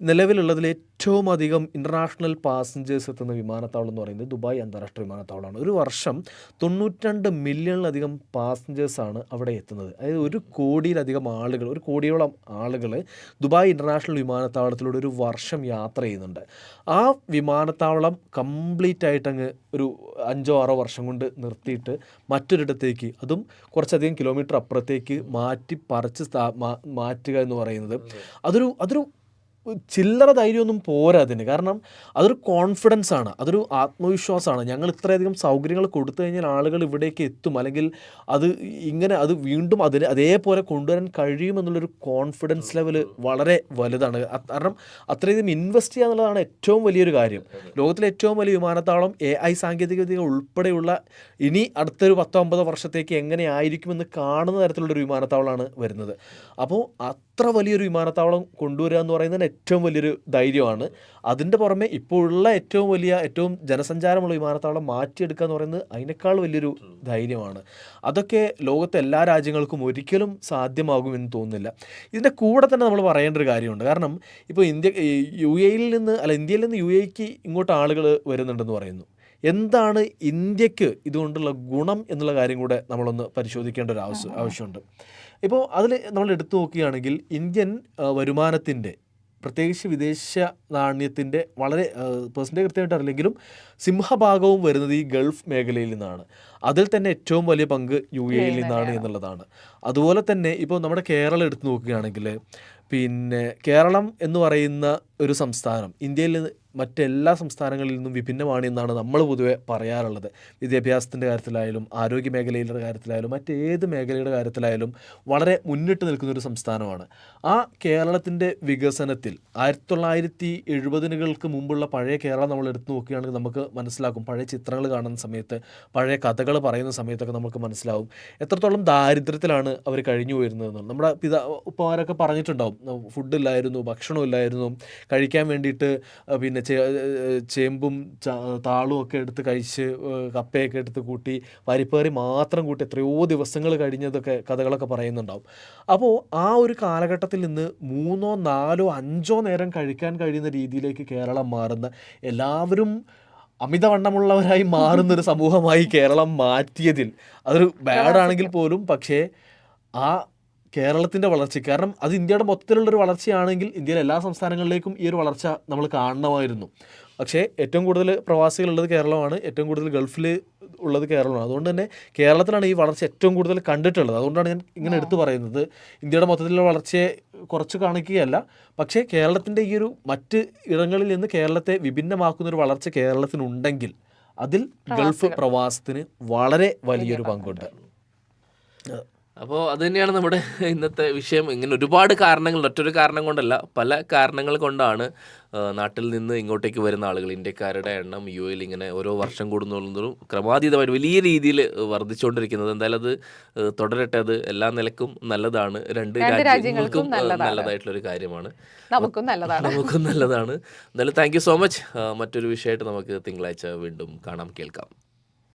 നിലവിലുള്ളതിൽ ഏറ്റവും അധികം ഇൻ്റർനാഷണൽ പാസഞ്ചേഴ്സ് എത്തുന്ന വിമാനത്താവളം എന്ന് പറയുന്നത് ദുബായ് അന്താരാഷ്ട്ര വിമാനത്താവളമാണ്. ഒരു വർഷം 92 മില്യണിലധികം പാസഞ്ചേഴ്സാണ് അവിടെ എത്തുന്നത്. അതായത് 1 കോടിയിലധികം ആളുകൾ, 1 കോടിയോളം ആളുകൾ ദുബായ് ഇൻ്റർനാഷണൽ വിമാനത്താവളത്തിലൂടെ ഒരു വർഷം യാത്ര ചെയ്യുന്നുണ്ട്. ആ വിമാനത്താവളം കംപ്ലീറ്റ് ആയിട്ടങ്ങ് ഒരു 5-6 വർഷം കൊണ്ട് നിർത്തിയിട്ട് മറ്റൊരിടത്തേക്ക്, അതും കുറച്ചധികം കിലോമീറ്റർ അപ്പുറത്തേക്ക് മാറ്റുക എന്ന് പറയുന്നത് അതൊരു ചില്ലറ ധൈര്യമൊന്നും പോരാ അതിന്. കാരണം അതൊരു കോൺഫിഡൻസ് ആണ്, അതൊരു ആത്മവിശ്വാസമാണ്. ഞങ്ങൾ ഇത്രയധികം സൗകര്യങ്ങൾ കൊടുത്തു കഴിഞ്ഞാൽ ആളുകൾ ഇവിടേക്ക് എത്തും, അല്ലെങ്കിൽ അത് വീണ്ടും അതേപോലെ കൊണ്ടുവരാൻ കഴിയുമെന്നുള്ളൊരു കോൺഫിഡൻസ് ലെവൽ വളരെ വലുതാണ്. കാരണം അത്രയധികം ഇൻവെസ്റ്റ് ചെയ്യുക എന്നുള്ളതാണ് ഏറ്റവും വലിയൊരു കാര്യം. ലോകത്തിലെ ഏറ്റവും വലിയ വിമാനത്താവളം AI സാങ്കേതികവിദ്യ ഉൾപ്പെടെയുള്ള ഇനി അടുത്തൊരു 10-9 വർഷത്തേക്ക് എങ്ങനെ ആയിരിക്കുമെന്ന് കാണുന്ന തരത്തിലുള്ളൊരു വിമാനത്താവളമാണ് വരുന്നത്. അപ്പോൾ അത്ര വലിയൊരു വിമാനത്താവളം കൊണ്ടുവരിക എന്ന് പറയുന്നത് ഏറ്റവും വലിയൊരു ധൈര്യമാണ്. അതിൻ്റെ പുറമെ ഇപ്പോഴുള്ള ഏറ്റവും ജനസഞ്ചാരമുള്ള വിമാനത്താവളം മാറ്റിയെടുക്കുക എന്ന് പറയുന്നത് അതിനേക്കാൾ വലിയൊരു ധൈര്യമാണ്. അതൊക്കെ ലോകത്തെ എല്ലാ രാജ്യങ്ങൾക്കും ഒരിക്കലും സാധ്യമാകുമെന്ന് തോന്നുന്നില്ല. ഇതിൻ്റെ കൂടെ തന്നെ നമ്മൾ പറയേണ്ട ഒരു കാര്യമുണ്ട്. കാരണം ഇപ്പോൾ ഇന്ത്യയിൽ നിന്ന് യു എക്ക് ഇങ്ങോട്ട് ആളുകൾ വരുന്നുണ്ടെന്ന് പറയുന്നു. എന്താണ് ഇന്ത്യക്ക് ഇതുകൊണ്ടുള്ള ഗുണം എന്നുള്ള കാര്യം കൂടെ നമ്മളൊന്ന് പരിശോധിക്കേണ്ട ഒരു ആവശ്യമുണ്ട്. ഇപ്പോൾ അതിൽ നമ്മൾ എടുത്തു നോക്കുകയാണെങ്കിൽ ഇന്ത്യൻ വരുമാനത്തിൻ്റെ, പ്രത്യേകിച്ച് വിദേശ നാണ്യത്തിൻ്റെ വളരെ പെർസെൻറ്റേജ് കൃത്യമായിട്ട് അറിയില്ലെങ്കിലും സിംഹഭാഗവും വരുന്നത് ഈ ഗൾഫ് മേഖലയിൽ നിന്നാണ്. അതിൽ തന്നെ ഏറ്റവും വലിയ പങ്ക് യു എയിൽ നിന്നാണ് എന്നുള്ളതാണ്. അതുപോലെ തന്നെ ഇപ്പോൾ നമ്മുടെ കേരളം എടുത്തു നോക്കുകയാണെങ്കിൽ കേരളം എന്ന് പറയുന്ന ഒരു സംസ്ഥാനം ഇന്ത്യയിൽ മറ്റെല്ലാ സംസ്ഥാനങ്ങളിൽ നിന്നും വിഭിന്നമാണ് എന്നാണ് നമ്മൾ പൊതുവെ പറയാറുള്ളത്. വിദ്യാഭ്യാസത്തിൻ്റെ കാര്യത്തിലായാലും ആരോഗ്യ മേഖലയുടെ കാര്യത്തിലായാലും മറ്റേത് മേഖലയുടെ കാര്യത്തിലായാലും വളരെ മുന്നിട്ട് നിൽക്കുന്നൊരു സംസ്ഥാനമാണ്. ആ കേരളത്തിൻ്റെ വികസനത്തിൽ 1970-കൾക്ക് മുമ്പുള്ള പഴയ കേരളം നമ്മൾ എടുത്തു നോക്കുകയാണെങ്കിൽ നമുക്ക് മനസ്സിലാക്കും. പഴയ ചിത്രങ്ങൾ കാണുന്ന സമയത്ത്, പഴയ കഥകൾ പറയുന്ന സമയത്തൊക്കെ നമുക്ക് മനസ്സിലാവും എത്രത്തോളം ദാരിദ്ര്യത്തിലാണ് അവർ കഴിഞ്ഞു പോയിരുന്നതെന്ന്. നമ്മുടെ ഉപ്പമാരൊക്കെ പറഞ്ഞിട്ടുണ്ടാവും, ഫുഡ് ഇല്ലായിരുന്നു, ഭക്ഷണം ഇല്ലായിരുന്നു, കഴിക്കാൻ വേണ്ടിയിട്ട് ചേമ്പും താളും ഒക്കെ എടുത്ത് കഴിച്ച് കപ്പയൊക്കെ എടുത്ത് കൂട്ടി പരിപ്പേറി മാത്രം കൂട്ടി എത്രയോ ദിവസങ്ങൾ കഴിഞ്ഞതൊക്കെ കഥകളൊക്കെ പറയുന്നുണ്ടാവും. അപ്പോൾ ആ ഒരു കാലഘട്ടത്തിൽ നിന്ന് 3, 4, 5 നേരം കഴിക്കാൻ കഴിയുന്ന രീതിയിലേക്ക് കേരളം മാറുന്ന, എല്ലാവരും അമിതവണ്ണമുള്ളവരായി മാറുന്നൊരു സമൂഹമായി കേരളം മാറ്റിയതിൽ അതൊരു ബാഡാണെങ്കിൽ പോലും, പക്ഷേ ആ കേരളത്തിൻ്റെ വളർച്ചയ്ക്ക്, കാരണം അത് ഇന്ത്യയുടെ മൊത്തത്തിലുള്ളൊരു വളർച്ചയാണെങ്കിൽ ഇന്ത്യയിലെ എല്ലാ സംസ്ഥാനങ്ങളിലേക്കും ഈ ഒരു വളർച്ച നമ്മൾ കാണണമായിരുന്നു. പക്ഷേ ഏറ്റവും കൂടുതൽ പ്രവാസികളുള്ളത് കേരളമാണ്, ഏറ്റവും കൂടുതൽ ഗൾഫിൽ ഉള്ളത് കേരളമാണ്. അതുകൊണ്ട് തന്നെ കേരളത്തിലാണ് ഈ വളർച്ച ഏറ്റവും കൂടുതൽ കണ്ടിട്ടുള്ളത്. അതുകൊണ്ടാണ് ഞാൻ ഇങ്ങനെ എടുത്തു പറയുന്നത്. ഇന്ത്യയുടെ മൊത്തത്തിലുള്ള വളർച്ചയെ കുറച്ച് കാണിക്കുകയല്ല, പക്ഷേ കേരളത്തിൻ്റെ ഈ ഒരു മറ്റ് ഇടങ്ങളിൽ നിന്ന് കേരളത്തെ വിഭിന്നമാക്കുന്നൊരു വളർച്ച കേരളത്തിനുണ്ടെങ്കിൽ അതിൽ ഗൾഫ് പ്രവാസത്തിന് വളരെ വലിയൊരു പങ്കുണ്ട്. അപ്പോൾ അത് തന്നെയാണ് നമ്മുടെ ഇന്നത്തെ വിഷയം. ഇങ്ങനെ ഒരുപാട് കാരണങ്ങൾ, ഒറ്റൊരു കാരണം കൊണ്ടല്ല, പല കാരണങ്ങൾ കൊണ്ടാണ് നാട്ടിൽ നിന്ന് ഇങ്ങോട്ടേക്ക് വരുന്ന ആളുകൾ, ഇന്ത്യക്കാരുടെ എണ്ണം യു എയിൽ ഇങ്ങനെ ഓരോ വർഷം കൂടുന്നതും ക്രമാതീതമായിട്ട് വലിയ രീതിയിൽ വർദ്ധിച്ചുകൊണ്ടിരിക്കുന്നത്. എന്തായാലും അത് തുടരട്ടെ. അത് എല്ലാ നിലക്കും നല്ലതാണ്. രണ്ട് രാജ്യങ്ങൾക്കും നല്ലതായിട്ടുള്ളൊരു കാര്യമാണ്, നമുക്കും നല്ലതാണ്. എന്തായാലും താങ്ക് യു സോ മച്ച്. മറ്റൊരു വിഷയമായിട്ട് നമുക്ക് തിങ്കളാഴ്ച വീണ്ടും കാണാം, കേൾക്കാം.